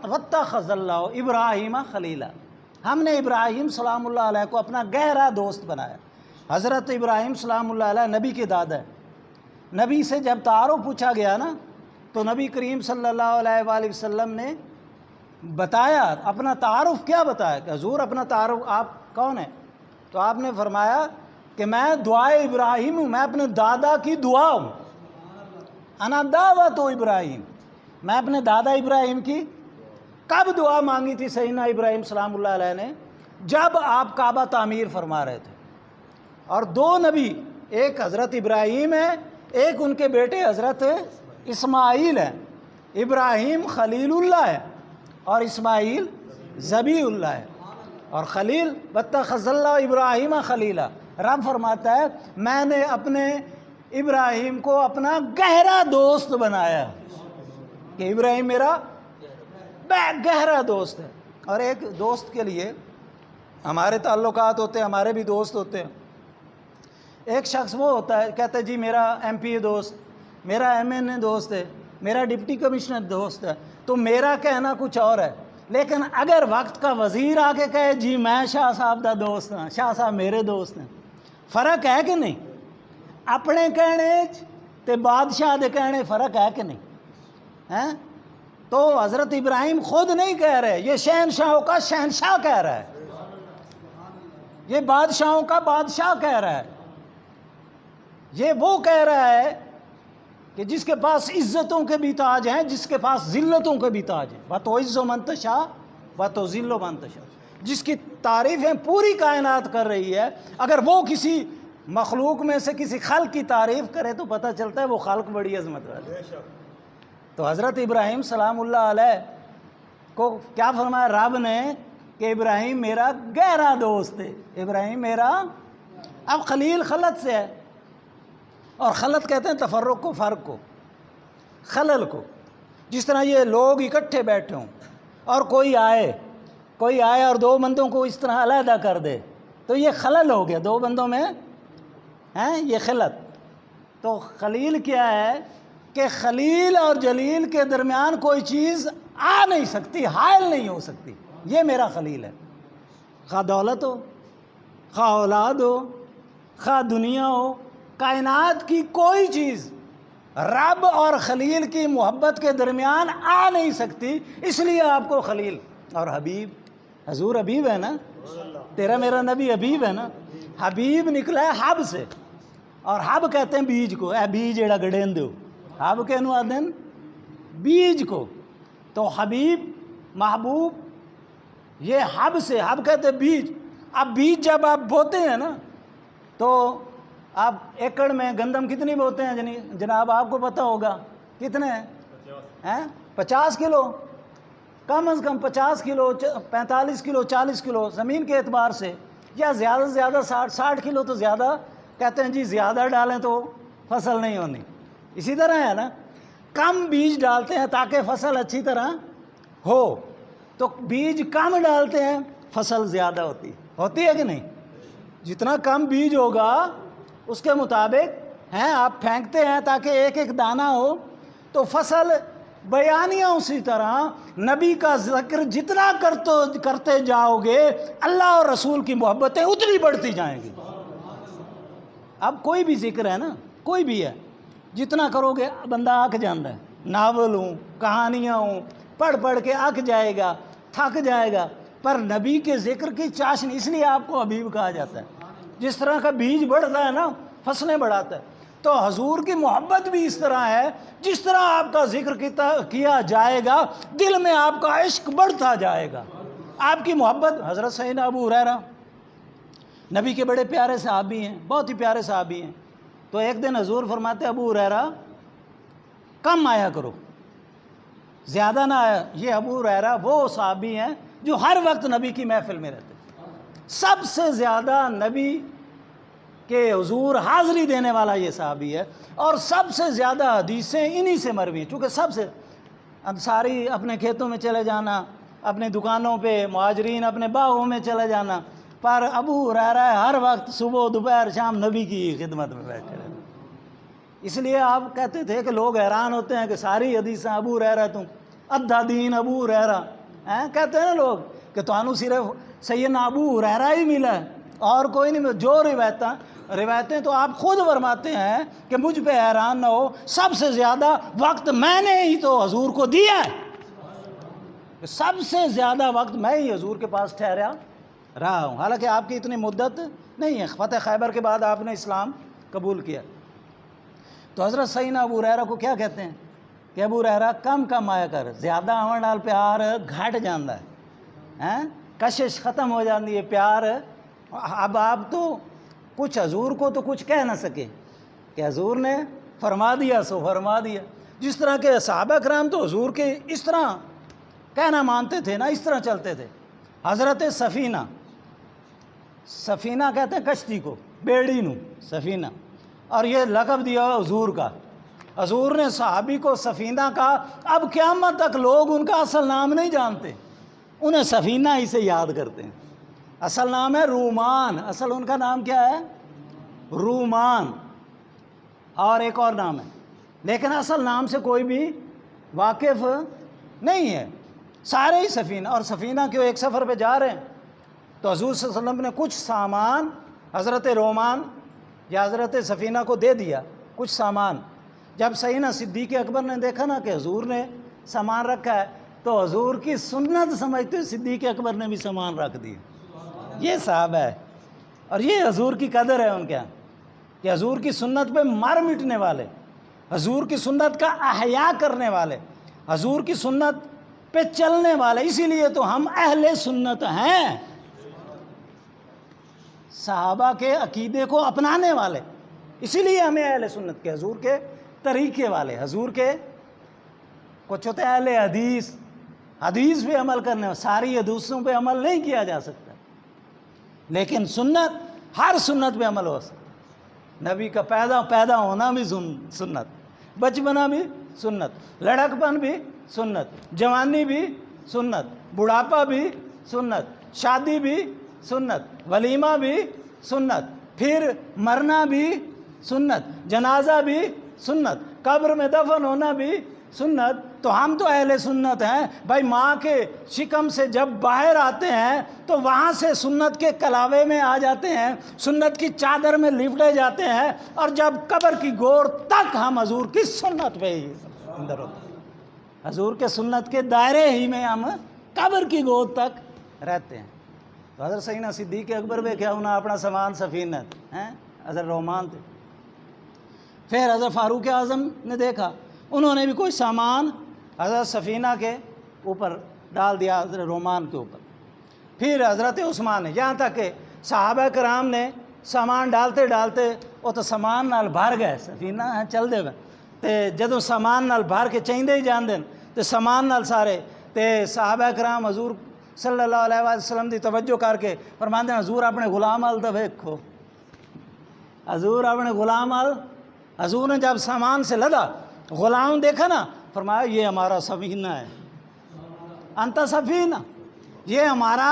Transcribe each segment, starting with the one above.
وَاتَّخَذَ اللَّهُ ابراہیم خلیلا، ہم نے ابراہیم سلام اللہ علیہ کو اپنا گہرا دوست بنایا۔ حضرت ابراہیم سلام اللہ علیہ نبی کے دادا ہے۔ نبی سے جب تعارف پوچھا گیا نا تو نبی کریم صلی اللہ علیہ وآلہ وسلم نے بتایا، اپنا تعارف کیا بتایا کہ حضور اپنا تعارف آپ کون ہیں؟ تو آپ نے فرمایا کہ میں دعائے ابراہیم ہوں، میں اپنے دادا کی دعا ہوں۔ انا دعوت ابراہیم، میں اپنے دادا ابراہیم کی کب دعا مانگی تھی سیدنا ابراہیم سلام اللہ علیہ نے؟ جب آپ کعبہ تعمیر فرما رہے تھے، اور دو نبی، ایک حضرت ابراہیم ہے، ایک ان کے بیٹے حضرت اسماعیل ہیں۔ ابراہیم خلیل اللہ ہے اور اسماعیل ذبیح اللہ ہے۔ اور خلیل وَاتَّخَذَ اللَّهُ ابراہیم خلیلا، رب فرماتا ہے میں نے اپنے ابراہیم کو اپنا گہرا دوست بنایا، کہ ابراہیم میرا گہرا دوست ہے۔ اور ایک دوست کے لیے ہمارے تعلقات ہوتے ہیں، ہمارے بھی دوست ہوتے ہیں۔ ایک شخص وہ ہوتا ہے کہتا ہے جی میرا ایم پی اے دوست، میرا ایم این اے دوست ہے، میرا ڈپٹی کمشنر دوست ہے، تو میرا کہنا کچھ اور ہے۔ لیکن اگر وقت کا وزیر آ کے کہے جی میں شاہ صاحب دا دوست ہوں، شاہ صاحب میرے دوست ہیں، فرق ہے کہ نہیں؟ اپنے کہنے تے بادشاہ دے کہنے فرق ہے کہ نہیں؟ ہیں؟ تو حضرت ابراہیم خود نہیں کہہ رہے، یہ شہنشاہوں کا شہنشاہ کہہ رہا ہے، یہ بادشاہوں کا بادشاہ کہہ رہا ہے، یہ وہ کہہ رہا ہے کہ جس کے پاس عزتوں کے بھی تاج ہیں، جس کے پاس ذلتوں کے بھی تاج ہیں، وَتُعِزُّ مَن تَشَاءُ وَتُذِلُّ مَن تَشَاءُ، جس کی تعریفیں پوری کائنات کر رہی ہے۔ اگر وہ کسی مخلوق میں سے کسی خلق کی تعریف کرے تو پتہ چلتا ہے وہ خلق بڑی عظمت والا ہے۔ تو حضرت ابراہیم سلام اللہ علیہ کو کیا فرمایا رب نے کہ ابراہیم میرا گہرا دوست ہے، ابراہیم میرا، اب خلیل خلط سے ہے، اور خلط کہتے ہیں تفرق کو، فرق کو، خلل کو۔ جس طرح یہ لوگ اکٹھے بیٹھے ہوں اور کوئی آئے اور دو بندوں کو اس طرح علیحدہ کر دے تو یہ خلل ہو گیا، دو بندوں میں ہیں یہ خلط۔ تو خلیل کیا ہے کہ خلیل اور جلیل کے درمیان کوئی چیز آ نہیں سکتی، حائل نہیں ہو سکتی، یہ میرا خلیل ہے۔ خواہ دولت ہو، خواہ اولاد ہو، خواہ دنیا ہو، کائنات کی کوئی چیز رب اور خلیل کی محبت کے درمیان آ نہیں سکتی، اس لیے آپ کو خلیل اور حبیب، حضور حبیب ہے نا، تیرا میرا نبی حبیب ہے نا، حبیب نکلا ہے حب سے، اور حب کہتے ہیں بیج کو، اے بیج ایڑا گڑین دو، حب کہنو آدن بیج کو، تو حبیب محبوب یہ حب سے، حب کہتے ہیں بیج۔ اب بیج جب آپ بوتے ہیں نا تو آپ ایکڑ میں گندم کتنی بوتے ہیں جناب آپ کو پتہ ہوگا کتنے ہیں؟ 50 کلو، کم از کم 50 کلو، 45 کلو، 40 کلو زمین کے اعتبار سے، یا زیادہ سے زیادہ 60 کلو تو زیادہ، کہتے ہیں جی زیادہ ڈالیں تو فصل نہیں ہونی، اسی طرح ہے نا، کم بیج ڈالتے ہیں تاکہ فصل اچھی طرح ہو، تو بیج کم ڈالتے ہیں فصل زیادہ ہوتی ہے کہ نہیں؟ جتنا کم بیج ہوگا اس کے مطابق ہیں آپ پھینکتے ہیں تاکہ ایک ایک دانہ ہو تو فصل بیانیہ اسی طرح نبی کا ذکر جتنا کرتے جاؤ گے اللہ اور رسول کی محبتیں اتنی بڑھتی جائیں گی۔ اب کوئی بھی ذکر ہے نا، کوئی بھی ہے، جتنا کرو گے بندہ آکھ جاندہ ہے، ناول ہوں، کہانیاں ہوں، پڑھ کے آکھ جائے گا، تھک جائے گا، پر نبی کے ذکر کی چاشنی، اس لیے آپ کو حبیب کہا جاتا ہے۔ جس طرح کا بیج بڑھتا ہے نا فصلیں بڑھاتا ہے، تو حضور کی محبت بھی اس طرح ہے، جس طرح آپ کا ذکر کیا جائے گا دل میں آپ کا عشق بڑھتا جائے گا، آپ کی محبت۔ حضرت سیدنا ابو ہریرہ نبی کے بڑے پیارے صحابی ہیں، بہت ہی پیارے صحابی ہیں، تو ایک دن حضور فرماتے ابو ہریرہ کم آیا کرو، زیادہ نہ آیا۔ یہ ابو ہریرہ وہ صحابی ہیں جو ہر وقت نبی کی محفل میں رہتے، سب سے زیادہ نبی کہ حضور حاضری دینے والا یہ صحابی ہے، اور سب سے زیادہ حدیثیں انہی سے مروی ہیں، چونکہ سب سے انصاری اپنے کھیتوں میں چلے جانا، اپنے دکانوں پہ، مہاجرین اپنے باغوں میں چلے جانا، پر ابو ہریرہ ہر وقت صبح دوپہر شام نبی کی خدمت میں بیٹھے رہے۔ اس لیے آپ کہتے تھے کہ لوگ حیران ہوتے ہیں کہ ساری حدیثیں ابو ہریرہ توں ادھا دین ابو ہریرہ، کہتے ہیں نا لوگ کہ تانوں صرف سیدنا ابو ہریرہ ہی ملا ہے اور کوئی نہیں. جو روایتیں تو آپ خود فرماتے ہیں کہ مجھ پہ حیران نہ ہو، سب سے زیادہ وقت میں نے ہی تو حضور کو دیا ہے، سب سے زیادہ وقت میں ہی حضور کے پاس ٹھہرا رہا ہوں، حالانکہ آپ کی اتنی مدت نہیں ہے. فتح خیبر کے بعد آپ نے اسلام قبول کیا. تو حضرت سیدنا ابو ہریرہ کو کیا کہتے ہیں کہ ابو ہریرہ کم کم آیا کر، زیادہ آون نال پیار گھٹ جاندہ ہے، کشش ختم ہو جاندی ہے پیار. اب آپ تو کچھ حضور کو تو کچھ کہہ نہ سکے کہ حضور نے فرما دیا سو فرما دیا. جس طرح کے صحابہ کرام تو حضور کے اس طرح کہنا مانتے تھے نا، اس طرح چلتے تھے. حضرت سفینہ کہتے ہیں کشتی کو، بیڑی نو سفینہ، اور یہ لقب دیا ہوا حضور کا. حضور نے صحابی کو سفینہ کہا. اب قیامت تک لوگ ان کا اصل نام نہیں جانتے، انہیں سفینہ ہی سے یاد کرتے ہیں. اصل نام ہے رومان، اصل ان کا نام کیا ہے؟ رومان، اور ایک اور نام ہے، لیکن اصل نام سے کوئی بھی واقف نہیں ہے. سارے ہی سفینہ. اور سفینہ کے ایک سفر پہ جا رہے ہیں تو حضور صلی اللہ علیہ وسلم نے کچھ سامان حضرت رومان یا حضرت سفینہ کو دے دیا، کچھ سامان. جب سیدنا صدیق اکبر نے دیکھا نا کہ حضور نے سامان رکھا ہے تو حضور کی سنت سمجھتے صدیق اکبر نے بھی سامان رکھ دیا. یہ صحابہ ہے، اور یہ حضور کی قدر ہے ان کے یہاں کہ حضور کی سنت پہ مر مٹنے والے، حضور کی سنت کا احیاء کرنے والے، حضور کی سنت پہ چلنے والے. اسی لیے تو ہم اہل سنت ہیں، صحابہ کے عقیدے کو اپنانے والے. اسی لیے ہمیں اہل سنت کے، حضور کے طریقے والے. حضور کے کچھ ہوتے ہیں اہل حدیث، حدیث پہ عمل کرنے والے. ساری حدیثوں پہ عمل نہیں کیا جا سکتا، لیکن سنت، ہر سنت پہ عمل ہو سکتا. نبی کا پیدا ہونا بھی سنت، بچپنا بھی سنت، لڑکپن بھی سنت، جوانی بھی سنت، بڑھاپا بھی سنت، شادی بھی سنت، ولیمہ بھی سنت، پھر مرنا بھی سنت، جنازہ بھی سنت، قبر میں دفن ہونا بھی سنت. تو ہم تو اہل سنت ہیں بھائی. ماں کے شکم سے جب باہر آتے ہیں تو وہاں سے سنت کے کلاوے میں آ جاتے ہیں، سنت کی چادر میں لپٹے جاتے ہیں، اور جب قبر کی گور تک ہم حضور کی سنت پہ ہی اندر ہوتے ہیں، حضور کے سنت کے دائرے ہی میں ہم قبر کی گود تک رہتے ہیں. تو حضرت سیدنا صدیق اکبر پہ کیا انہیں اپنا سامان سفینہ ہیں، حضرت رومان تھے. پھر حضرت فاروق اعظم نے دیکھا، انہوں نے بھی کوئی سامان حضرت سفینہ کے اوپر ڈال دیا، حضرت رومان کے اوپر. پھر حضرت عثمان نے، یہاں تک کہ صحابہ کرام نے سامان ڈالتے ڈالتے وہ تو سامان نال بھر گئے، سفینہ چل دے تے جدوں سامان نال بھر کے چاہیے ہی جان دین تے سامان نال سارے تے صحابہ کرام حضور صلی اللہ علیہ وسلم دی توجہ کر کے فرماندے ہیں حضور اپنے غلام ال تو ویکھو، حضور اپنے غلام ال. حضور نے جب سامان سے لدا غلام دیکھا نا، فرمایا یہ ہمارا سفینہ ہے، انت سفینہ، یہ ہمارا،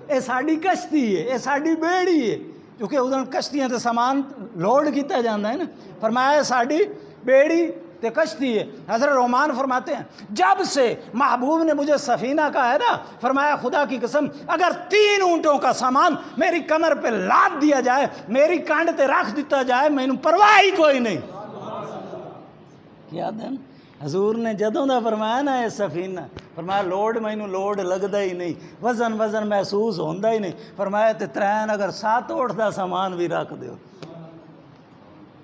اے ساڑی کشتی ہے، اے ساڑی بیڑی ہے. کیونکہ ادھر کشتیاں تے سامان لوڈ کیتا جاندہ ہے نا. فرمایا یہ ساڑی بیڑی تے کشتی ہے. حضرت رومان فرماتے ہیں جب سے محبوب نے مجھے سفینہ کہا ہے نا، فرمایا خدا کی قسم اگر 3 اونٹوں کا سامان میری کمر پہ لاد دیا جائے، میری کانڈ تے رکھ دیتا جائے، میں انہوں پرواہ ہی کوئی نہیں. کیا دن حضور نے جدوں دا فرمایا نا یہ سفینہ، فرمایا لوڈ مینوں لوڈ لگدا ہی نہیں، وزن محسوس ہوندا ہی نہیں. فرمایا تے ترین اگر 7 اونٹ دا سامان بھی رکھ دیو.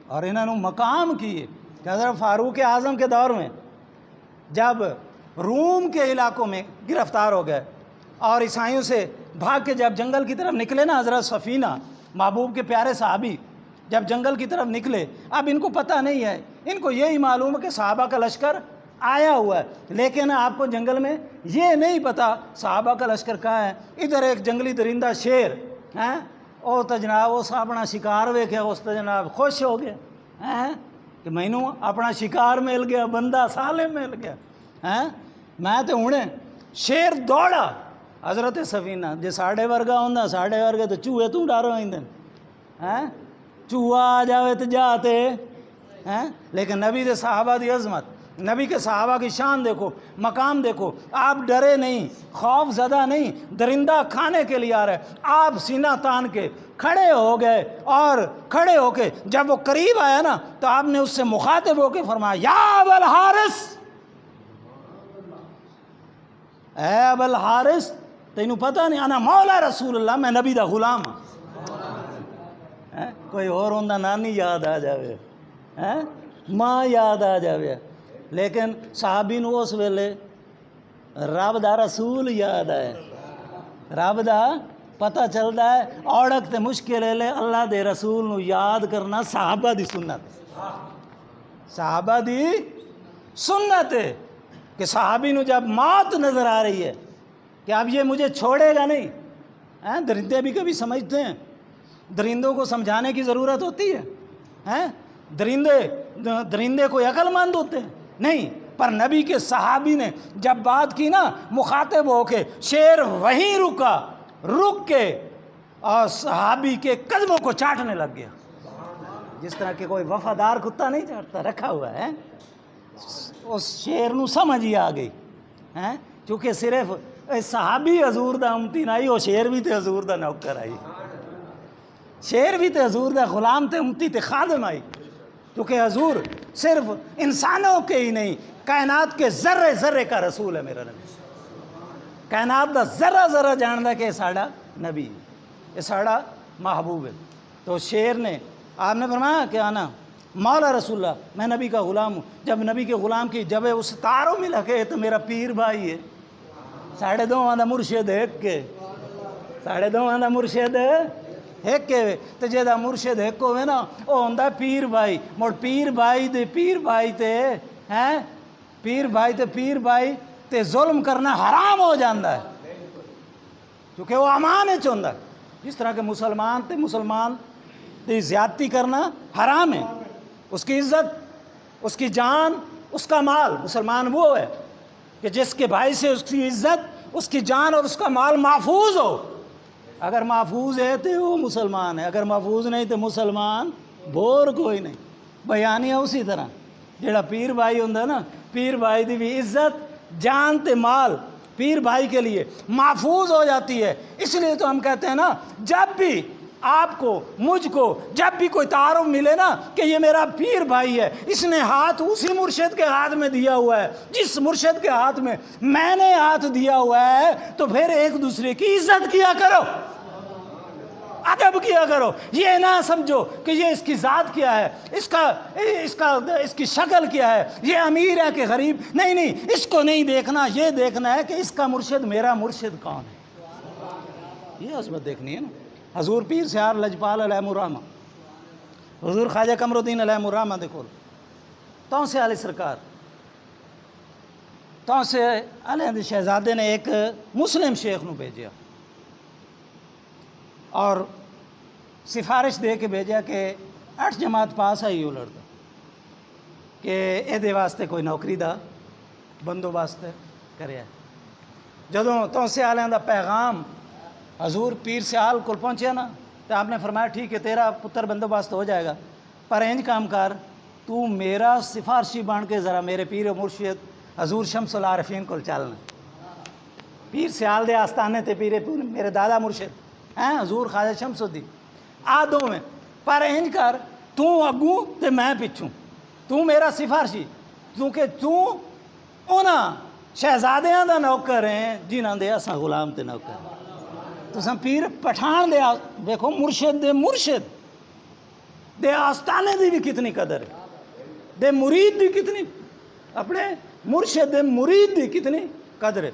اور انہوں نے مقام کیے کہ حضرت فاروق اعظم کے دور میں جب روم کے علاقوں میں گرفتار ہو گئے اور عیسائیوں سے بھاگ کے جب جنگل کی طرف نکلے نا، حضرت سفینہ محبوب کے پیارے صحابی جب جنگل کی طرف نکلے، اب ان کو پتہ نہیں ہے، ان کو یہی معلوم ہے کہ صحابہ کا لشکر آیا ہوا ہے، لیکن آپ کو جنگل میں یہ نہیں پتہ صحابہ کا لشکر کہاں ہے. ادھر ایک جنگلی درندہ شیر ہیں، او تو جناب اس اپنا شکار ویکھیا، اس تو جناب خوش ہو گیا ہیں کہ مینوں اپنا شکار مل گیا، بندہ سالم مل گیا ہیں. میں تو ہوں شیر دوڑا حضرت سفینہ جے ساڑھے ورگا ہوں، ساڑھے ورگے تو چوہے تو ڈر ہوئیں ہیں، چوہا آ جاوے تو جاتے ہیں. لیکن نبی دے صحابہ دی عظمت، نبی کے صحابہ کی شان دیکھو، مقام دیکھو، آپ ڈرے نہیں، خوف زدہ نہیں، درندہ کھانے کے لیے آ رہے، آپ سینہ تان کے کھڑے ہو گئے، اور کھڑے ہو کے جب وہ قریب آیا نا تو آپ نے اس سے مخاطب ہو کے فرمایا یا ابا الحارث، اے ابا الحارث تینوں پتہ نہیں انا مولا رسول اللہ، میں نبی دا غلام ہوں۔ کوئی اور ہوندہ نانی یاد آ جاوے، ماں یاد آ جاوے، لیکن صحابی نو اس ویلے رب دا رسول یاد آئے، رب دا پتہ چلدا ہے، اوڑک تے مشکل ہے اللہ دے رسول نو یاد کرنا صحابہ دی سنت، صحابہ دی سنت ہے کہ صحابی نو جب موت نظر آ رہی ہے کہ اب یہ مجھے چھوڑے گا نہیں، درندے بھی کبھی سمجھتے ہیں، درندوں کو سمجھانے کی ضرورت ہوتی ہے، درندے کوئی عقل مند ہوتے ہیں نہیں، پر نبی کے صحابی نے جب بات کی نا مخاطب ہو کے، شیر وہیں رک کے اور صحابی کے قدموں کو چاٹنے لگ گیا، جس طرح کہ کوئی وفادار کتا نہیں چاٹتا، رکھا ہوا ہے، اس شیر نو سمجھ ہی آ گئی، چونکہ صرف صحابی حضور دا امتی نہ آئی، وہ شیر بھی تے حضور دا نوکر آئی، شیر بھی تے حضور دا غلام تے امتی تے خادم آئی، کیونکہ حضور صرف انسانوں کے ہی نہیں، کائنات کے ذرے ذرے کا رسول ہے میرا نبی، کائنات دا ذرہ ذرہ جاندا کہ یہ ساڑا نبی ہے، یہ ساڑا محبوب ہے۔ تو شیر نے آپ نے فرمایا کہ آنا مولا رسول اللہ، میں نبی کا غلام ہوں، جب نبی کے غلام کی جب اس تاروں میں لگے تو میرا پیر بھائی ہے، ساڑھے دو آدھا مرشد ایک کے، ساڑھے دو آدھا مرشد ایک کے، تو جیدہ مرشد ایک ہوئے نا وہ ہوندہ پیر بھائی، مڑ پیر بھائی تے پیر بھائی تے ظلم کرنا حرام ہو جاندہ ہے، کیونکہ وہ امان ہے چوندہ، جس طرح کہ مسلمان تے زیادتی کرنا حرام ہے، اس کی عزت، اس کی جان، اس کا مال، مسلمان وہ ہے کہ جس کے بھائی سے اس کی عزت، اس کی جان اور اس کا مال محفوظ ہو، اگر محفوظ ہے تو وہ مسلمان ہے، اگر محفوظ نہیں تو مسلمان بور کوئی نہیں۔ بیانیہ اسی طرح جیڑا پیر بھائی ہوندہ نا، پیر بھائی دی بھی عزت، جان تے مال پیر بھائی کے لیے محفوظ ہو جاتی ہے، اس لیے تو ہم کہتے ہیں نا جب بھی آپ کو مجھ کو جب بھی کوئی تعارف ملے نا کہ یہ میرا پیر بھائی ہے، اس نے ہاتھ اسی مرشد کے ہاتھ میں دیا ہوا ہے جس مرشد کے ہاتھ میں نے ہاتھ دیا ہوا ہے، تو پھر ایک دوسرے کی عزت کیا کرو، ادب کیا کرو، یہ نہ سمجھو کہ یہ اس کی ذات کیا ہے، اس کی شکل کیا ہے، یہ امیر ہے کہ غریب، نہیں، اس کو نہیں دیکھنا، یہ دیکھنا ہے کہ اس کا مرشد میرا مرشد کون ہے، یہ عظمت دیکھنی ہے نا۔ حضور پیر سیار لجپال علیہ الرحمہ، حضور خواجہ قمر الدین علیہ الرحمہ دیکھو، تو سے علی سرکار، تو سے علی شہزادے نے ایک مسلم شیخ نو بھیجیا اور سفارش دے کے بھیجا کہ 8 جماعت پاس آئی ہو لڑتا کہ اے دے واسطے کوئی نوکری دا بندوبست کریا، جدوں تو سے آلیاں دا پیغام حضور پیر سیال کو پہنچیا نا تو آپ نے فرمایا ٹھیک ہے تیرا پتر بندوبست ہو جائے گا، پر انج کام کر، تو میرا سفارشی بن کے ذرا میرے پیر و مرشد حضور شمس العارفین کو چلنا، پیر سیال دے آستانے تے میرے دادا مرشد حضور خواجہ شمس الدین آدھوں میں، پر انج کر تو اگوں تے میں پچھوں، تو میرا سفارشی، کیونکہ تو انہاں شہزادیاں دا نوکر ہیں جنہاں دے اساں غلام تے نوکر ہیں، تو سن پیر پٹھان دے دیکھو مرشد دے آستانے دی بھی کتنی قدر ہے، دے مرید دی کتنی، اپنے مرشد دے مرید دی کتنی قدر ہے،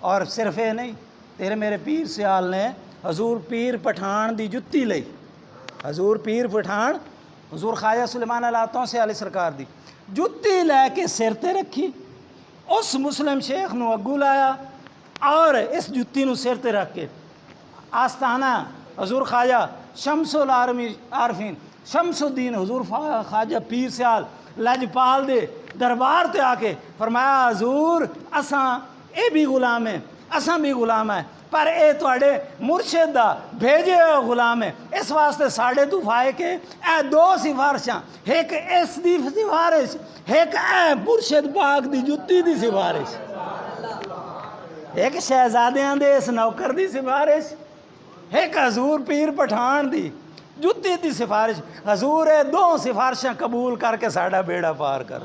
اور صرف یہ نہیں، تیرے میرے پیر سیال نے حضور پیر پٹھان دی جتی لئی، حضور پیر پٹھان حضور خواجہ سلیمان علاتوں سے علی سرکار دی جتی لے کے سر تے رکھی، اس مسلم شیخ نو اگو لایا اور اس جتی نو سر تے رکھ کے آستانہ حضور خواجہ شمس العارفین شمس الدین حضور خواجہ پیر سیال لجپال دے دربار تے آ کے فرمایا حضور اساں اے بھی غلام ہیں، اساں بھی غلام ہیں پر اے تواڈے مرشد دا بھیجے ہوئے غلام ہے، اس واسطے ساڑھے تو فائے کے اے دو سفارشاں، ایک اس دی سفارش، ایک اے مرشد پاک دی جتی دی سفارش، ایک شہزادیاں دے اس نوکر دی سفارش، ایک حضور پیر پٹھان دی جتی دی سفارش۔ حضور اے دو سفارشاں قبول کر کے ساڑھا بیڑا پار کر۔